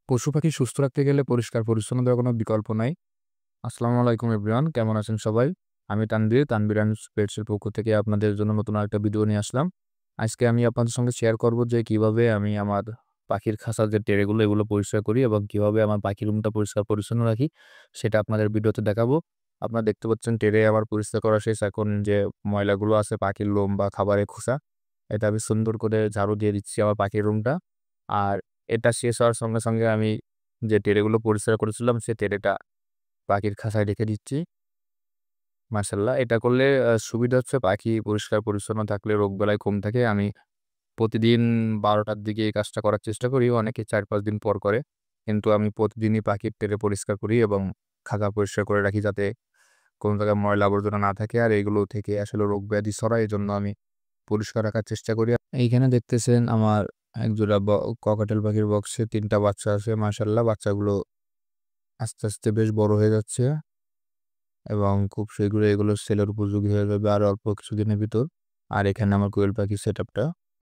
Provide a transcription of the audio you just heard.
পশু পাখি সুস্থ রাখতে গেলে পরিষ্কার পরিচ্ছন্নতার কোনো বিকল্প নাই। আসসালামু আলাইকুম এভরিওয়ান, কেমন আছেন সবাই? আমি তানভীর অ্যান্ড পেটস এর পক্ষ থেকে আপনাদের জন্য নতুন আরেকটা ভিডিও নিয়ে আসলাম। আজকে আমি আপনাদের সঙ্গে শেয়ার করব যে কিভাবে আমি আমার পাখির খাঁচার যে ট্রেগুলো এগুলো পরিষ্কার করি এবং কিভাবে আমার পাখির রুমটা পরিষ্কার পরিচ্ছন্ন রাখি সেটা আপনাদের ভিডিওতে দেখাবো। আপনারা দেখতে পাচ্ছেন ট্রে আমার পরিষ্কার করা শেষ। এখন যে ময়লাগুলো আছে পাখির লোম বা খাবারের খোসা, এটা আমি সুন্দর করে ঝাড়ু দিয়ে দিচ্ছি আমার পাখির রুমটা। আর এটা শেষ হওয়ার সঙ্গে, সঙ্গে আমি যে ট্রেগুলো পরিষ্কার করেছিলাম সে ট্রেটা পাখির খাঁচায় রেখে দিচ্ছি। মাশাআল্লাহ, এটা করলে সুবিধা হচ্ছে পাখি পরিষ্কার পরিচ্ছন্ন থাকলে রোগবালাই কম থাকে। আমি প্রতিদিন ১২টার দিকে এই কাজটা করার চেষ্টা করি। অনেকে ৪-৫ দিন পর করে। কিন্তু আমি প্রতিদিনই পাখির ট্রে পরিষ্কার করি এবং খাঁচা পরিষ্কার করে রাখি যাতে কোনো জায়গায় ময়লা আবর্জনা না থাকে আর এগুলো থেকে আসলে রোগ ব্যাধি ছড়ায়। এজন্য আমি পরিষ্কার রাখার চেষ্টা করি। এইখানে দেখতেছেন আমার একজোড়া ককাটেল পাখির বক্সে ৩ টা বাচ্চা আছে। মাশাআল্লাহ, বাচ্চাগুলো আস্তে, আস্তে বেশ বড় হয়ে যাচ্ছে এবং খুব শীঘ্রই এগুলো সেলের উপযোগী হয়ে যাবে আর অল্প কিছুদিনের ভিতর। আর এখানে আমার কোয়েল পাখির সেটআপটা।